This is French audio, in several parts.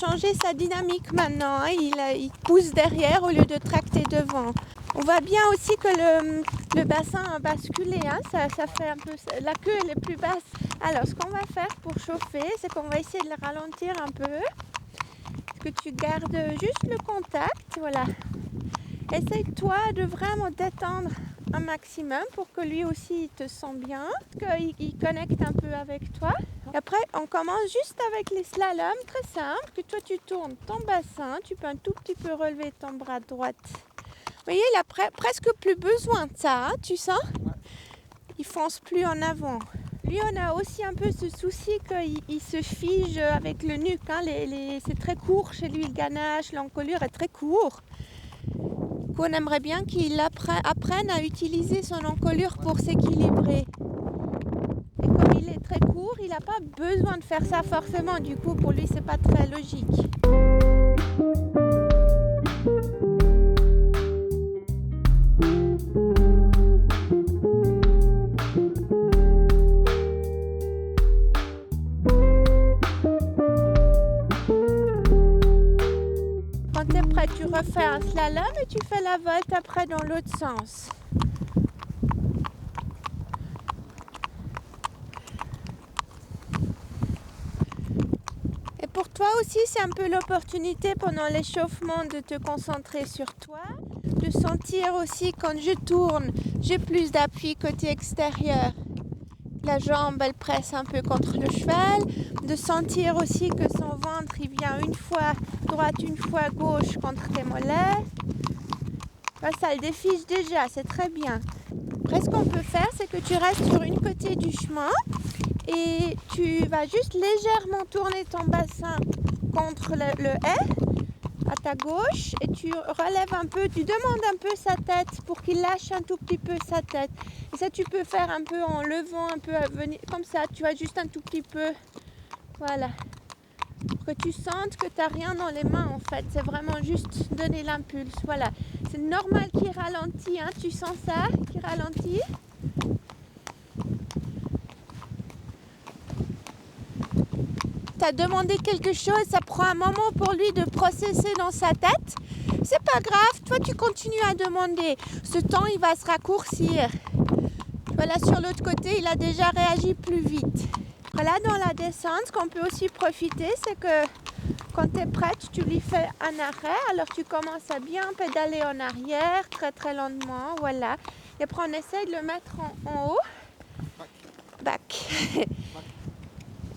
changer sa dynamique maintenant. Hein. Il pousse derrière au lieu de tracter devant. On voit bien aussi que le bassin a basculé. Hein. Ça fait un peu... La queue elle est plus basse. Alors, ce qu'on va faire pour chauffer, c'est qu'on va essayer de le ralentir un peu. Que tu gardes juste le contact. Voilà. Essaye-toi de vraiment détendre un maximum pour que lui aussi il te sent bien, qu'il connecte un peu avec toi. Et après, on commence juste avec les slaloms, très simple, que toi tu tournes ton bassin, tu peux un tout petit peu relever ton bras droit. Vous voyez, il a presque plus besoin de ça, hein, tu sens ? Il fonce plus en avant. Lui, on a aussi un peu ce souci qu'il se fige avec le nuque. Hein, c'est très court chez lui, le ganache, l'encolure est très court. On aimerait bien qu'il apprenne à utiliser son encolure pour s'équilibrer. Et comme il est très court, il n'a pas besoin de faire ça forcément. Du coup, pour lui, c'est pas très logique. Quand tu es prêt, tu refais un slalom et tu fais la volte après dans l'autre sens. Et pour toi aussi, c'est un peu l'opportunité pendant l'échauffement de te concentrer sur toi, de sentir aussi quand je tourne, j'ai plus d'appui côté extérieur. La jambe, elle presse un peu contre le cheval, de sentir aussi que son ventre, il vient une fois droite, une fois gauche contre tes mollets. Ben, ça le défiche déjà, c'est très bien. Après, ce qu'on peut faire, c'est que tu restes sur une côté du chemin et tu vas juste légèrement tourner ton bassin contre le haie à ta gauche et tu relèves un peu, tu demandes un peu sa tête pour qu'il lâche un tout petit peu sa tête. Et ça, tu peux faire un peu en levant un peu, venir comme ça, tu vois, juste un tout petit peu. Voilà. Pour que tu sentes que tu n'as rien dans les mains en fait. C'est vraiment juste donner l'impulse. Voilà. C'est normal qu'il ralentit. Hein. Tu sens ça, qu'il ralentit. Tu as demandé quelque chose, ça prend un moment pour lui de processer dans sa tête. C'est pas grave, toi tu continues à demander. Ce temps, il va se raccourcir. Voilà, sur l'autre côté, il a déjà réagi plus vite. Voilà, dans la descente, ce qu'on peut aussi profiter, c'est que quand tu es prête, tu lui fais un arrêt. Alors tu commences à bien pédaler en arrière, très très lentement, voilà. Et après on essaye de le mettre en haut. Back.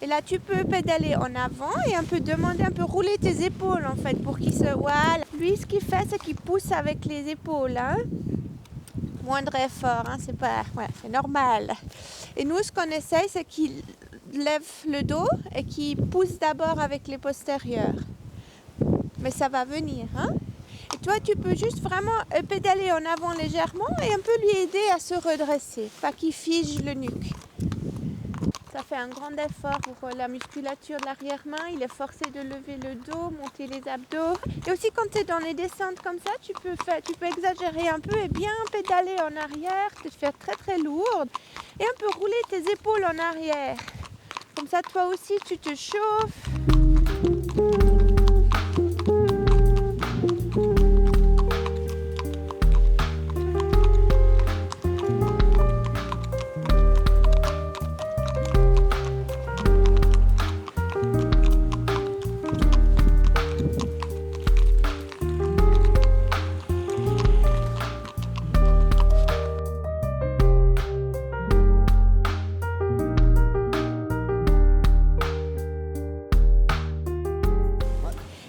Et là tu peux pédaler en avant et un peu demander, un peu rouler tes épaules en fait pour qu'il se... Voilà. Lui, ce qu'il fait, c'est qu'il pousse avec les épaules. Hein. Moindre effort, hein, c'est pas... Ouais, c'est normal. Et nous, ce qu'on essaye, c'est qu'il lève le dos et qu'il pousse d'abord avec les postérieurs. Mais ça va venir. Hein. Et toi, tu peux juste vraiment pédaler en avant légèrement et un peu lui aider à se redresser. Pas qu'il fige le nuque. Ça fait un grand effort pour la musculature de l'arrière-main. Il est forcé de lever le dos, monter les abdos. Et aussi quand tu es dans les descentes comme ça, tu peux exagérer un peu et bien pédaler en arrière, te faire très très lourde. Et un peu rouler tes épaules en arrière. Comme ça, toi aussi, tu te chauffes.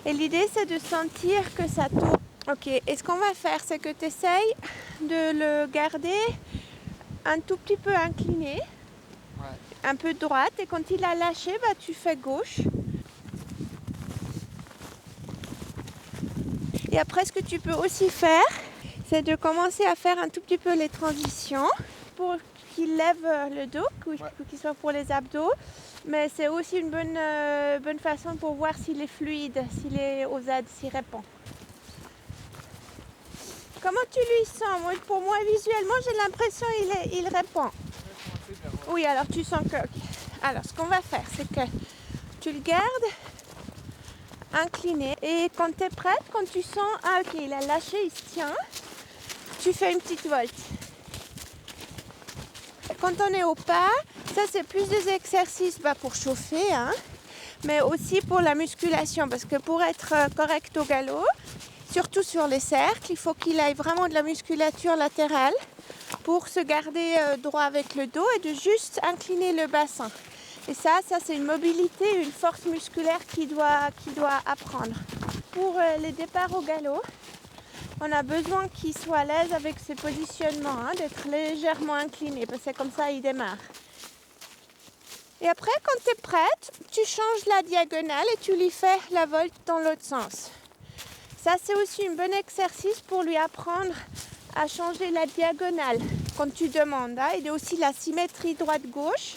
Et l'idée, c'est de sentir que ça tourne. Ok, et ce qu'on va faire, c'est que tu essayes de le garder un tout petit peu incliné, un peu droite, et quand il a lâché, bah, tu fais gauche. Et après, ce que tu peux aussi faire, c'est de commencer à faire un tout petit peu les transitions pour qu'il lève le dos, qu'il soit pour les abdos. Mais c'est aussi une bonne façon pour voir s'il est fluide, s'il est aux aides, s'il répond. Comment tu lui sens? Pour moi, visuellement, j'ai l'impression qu'il répond. Oui, alors tu sens que... Okay. Alors, ce qu'on va faire, c'est que tu le gardes incliné. Et quand tu es prête, quand tu sens, ah ok, il a lâché, il se tient, tu fais une petite volte. Quand on est au pas, ça c'est plus des exercices pour chauffer, hein, mais aussi pour la musculation, parce que pour être correct au galop, surtout sur les cercles, il faut qu'il ait vraiment de la musculature latérale pour se garder droit avec le dos et de juste incliner le bassin. Et ça c'est une mobilité, une force musculaire qu'il doit apprendre. Pour les départs au galop, on a besoin qu'il soit à l'aise avec ses positionnements, hein, d'être légèrement incliné, parce que c'est comme ça il démarre. Et après, quand tu es prête, tu changes la diagonale et tu lui fais la volte dans l'autre sens. Ça, c'est aussi un bon exercice pour lui apprendre à changer la diagonale quand tu demandes. Hein. Il y a aussi la symétrie droite-gauche.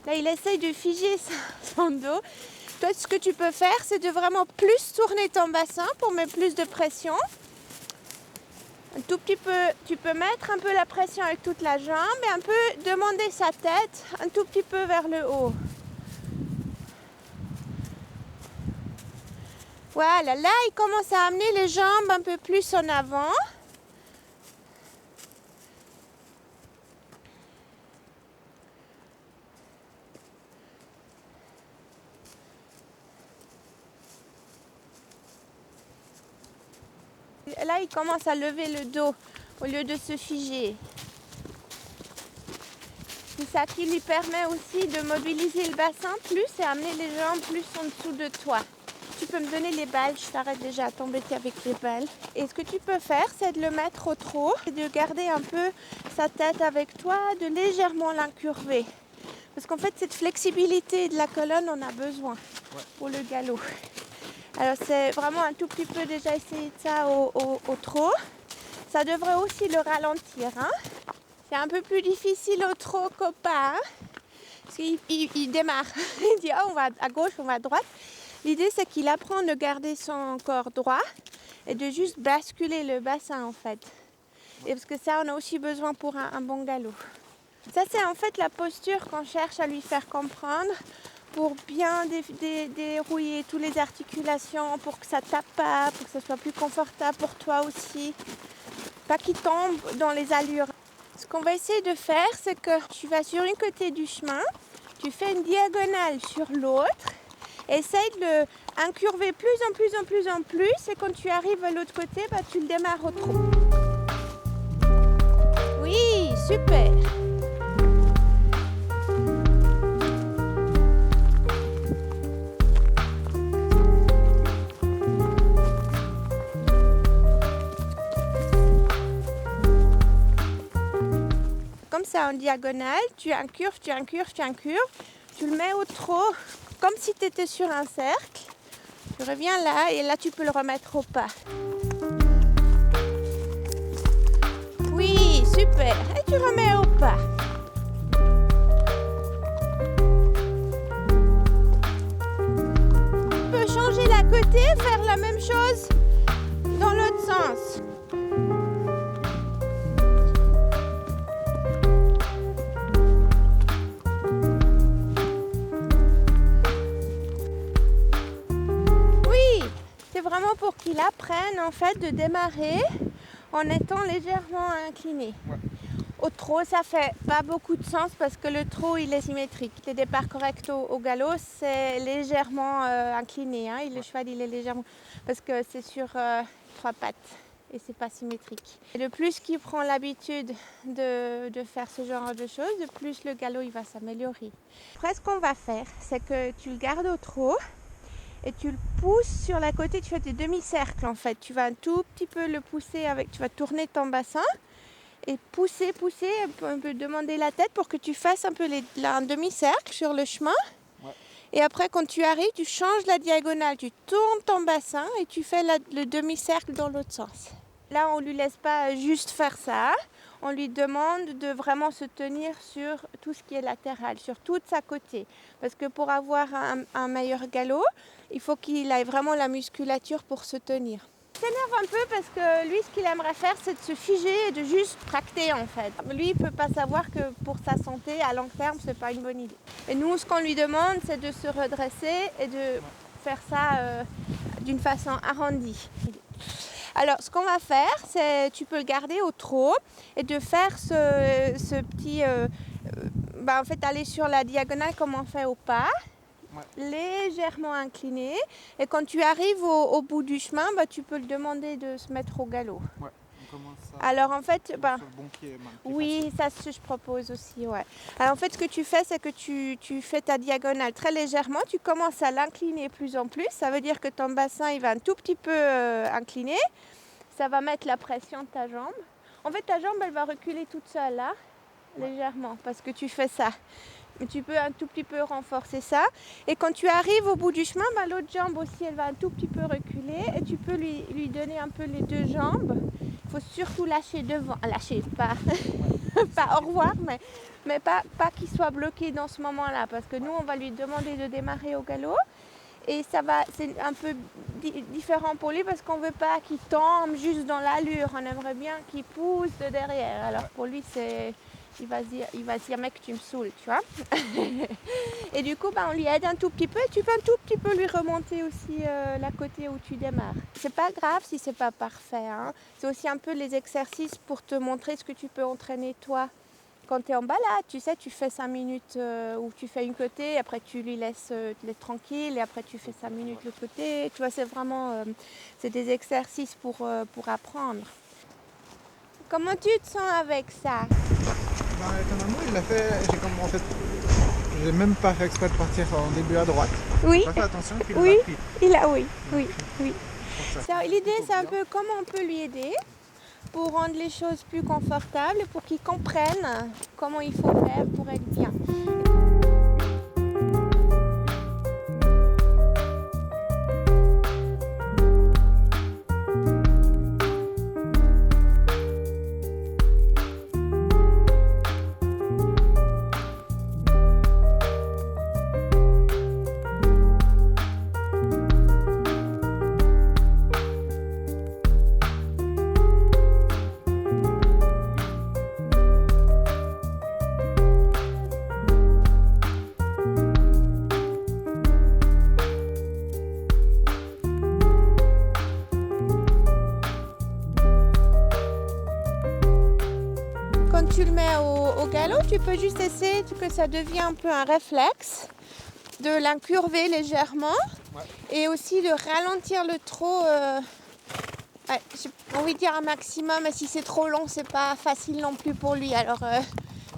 Là, il essaye de figer son dos. Toi, ce que tu peux faire, c'est de vraiment plus tourner ton bassin pour mettre plus de pression. Un tout petit peu, tu peux mettre un peu la pression avec toute la jambe et un peu demander sa tête un tout petit peu vers le haut. Voilà, là, il commence à amener les jambes un peu plus en avant. Là, il commence à lever le dos au lieu de se figer. C'est ça qui lui permet aussi de mobiliser le bassin plus et amener les jambes plus en dessous de toi. Tu peux me donner les balles, je t'arrête déjà à t'embêter avec les balles. Et ce que tu peux faire, c'est de le mettre au trot et de garder un peu sa tête avec toi, de légèrement l'incurver. Parce qu'en fait, cette flexibilité de la colonne, on a besoin pour le galop. Alors c'est vraiment un tout petit peu déjà essayer de ça au trot. Ça devrait aussi le ralentir. Hein. C'est un peu plus difficile au trot qu'au pas. Hein, parce qu'il démarre. Il dit on va à gauche, on va à droite. L'idée c'est qu'il apprend à garder son corps droit et de juste basculer le bassin en fait. Et parce que ça on a aussi besoin pour un bon galop. Ça c'est en fait la posture qu'on cherche à lui faire comprendre. Pour bien dérouiller toutes les articulations, pour que ça tape pas, pour que ça soit plus confortable pour toi aussi. Pas qu'il tombe dans les allures. Ce qu'on va essayer de faire, c'est que tu vas sur un côté du chemin, tu fais une diagonale sur l'autre, essaye de le incurver plus en plus, et quand tu arrives à l'autre côté, tu le démarres au trot. Oui, super! Comme ça en diagonale, tu incurves, tu le mets au trot comme si tu étais sur un cercle. Tu reviens là et là tu peux le remettre au pas. Oui, super. Et tu remets au pas. Tu peux changer la côté, faire la même chose dans l'autre sens. Vraiment pour qu'il apprenne en fait de démarrer en étant légèrement incliné. Ouais. Au trot, ça fait pas beaucoup de sens parce que le trot il est symétrique. Les départs corrects au galop, c'est légèrement incliné. Hein. Le cheval il est légèrement parce que c'est sur 3 pattes et c'est pas symétrique. Et le plus qu'il prend l'habitude de faire ce genre de choses, de plus le galop il va s'améliorer. Après ce qu'on va faire, c'est que tu le gardes au trot. Et tu le pousses sur la côté, tu fais des demi-cercles en fait. Tu vas un tout petit peu le pousser tu vas tourner ton bassin et pousser, un peu demander la tête pour que tu fasses un peu un demi-cercle sur le chemin. Ouais. Et après quand tu arrives, tu changes la diagonale, tu tournes ton bassin et tu fais le demi-cercle dans l'autre sens. Là on ne lui laisse pas juste faire ça. On lui demande de vraiment se tenir sur tout ce qui est latéral, sur toute sa côté. Parce que pour avoir un meilleur galop, il faut qu'il ait vraiment la musculature pour se tenir. s'énerve un peu parce que lui, ce qu'il aimerait faire, c'est de se figer et de juste tracter en fait. Lui, il ne peut pas savoir que pour sa santé, à long terme, c'est pas une bonne idée. Et nous, ce qu'on lui demande, c'est de se redresser et de faire ça d'une façon arrondie. Alors, ce qu'on va faire, c'est tu peux le garder au trot et de faire ce petit... en fait, aller sur la diagonale comme on fait au pas. Légèrement incliné, et quand tu arrives au bout du chemin, tu peux le demander de se mettre au galop. Ouais, on commence à... Alors en fait, sur le bon pied, oui, ça je propose aussi, ouais. Alors en fait, ce que tu fais, c'est que tu fais ta diagonale très légèrement, tu commences à l'incliner plus en plus, ça veut dire que ton bassin, il va un tout petit peu incliner, ça va mettre la pression de ta jambe. En fait, ta jambe, elle va reculer toute seule, là, légèrement, parce que tu fais ça. Mais tu peux un tout petit peu renforcer ça. Et quand tu arrives au bout du chemin, l'autre jambe aussi, elle va un tout petit peu reculer. Et tu peux lui donner un peu les deux jambes. Il faut surtout lâcher devant. Lâcher, pas, pas au revoir, mais pas qu'il soit bloqué dans ce moment-là. Parce que nous, on va lui demander de démarrer au galop. Et ça va, c'est un peu différent pour lui parce qu'on ne veut pas qu'il tombe juste dans l'allure. On aimerait bien qu'il pousse de derrière. Alors pour lui, c'est... Il va se dire, mec, tu me saoules, tu vois. Et du coup, on lui aide un tout petit peu. Et tu peux un tout petit peu lui remonter aussi la côté où tu démarres. C'est pas grave si c'est pas parfait. Hein. C'est aussi un peu les exercices pour te montrer ce que tu peux entraîner toi. Quand tu es en balade, tu sais, tu fais 5 minutes où tu fais une côté, après tu lui laisses tranquille, et après tu fais 5 minutes l'autre côté. Tu vois, c'est vraiment c'est des exercices pour apprendre. Comment tu te sens avec ça? Ton amour, il l'a fait, j'ai même pas fait exprès de partir en début à droite. Oui. J'ai pas fait attention, puis Oui, il a pris. oui. L'idée, c'est un peu comment on peut lui aider pour rendre les choses plus confortables, pour qu'il comprenne comment il faut faire pour être bien. Quand tu le mets au galop, tu peux juste essayer que ça devienne un peu un réflexe, de l'incurver légèrement et aussi de ralentir le trot. J'ai envie de dire un maximum, mais si c'est trop long, c'est pas facile non plus pour lui. Alors,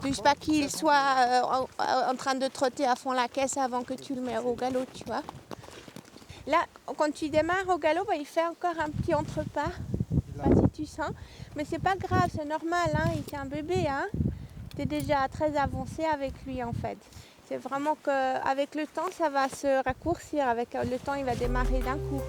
juste pas qu'il soit en train de trotter à fond la caisse avant que tu le mets au galop, tu vois. Là, quand tu démarres au galop, il fait encore un petit entrepas. Pas si tu sens, mais c'est pas grave, c'est normal, hein, il est un bébé, hein. Tu es déjà très avancé avec lui en fait. C'est vraiment qu'avec le temps, ça va se raccourcir, avec le temps, il va démarrer d'un coup.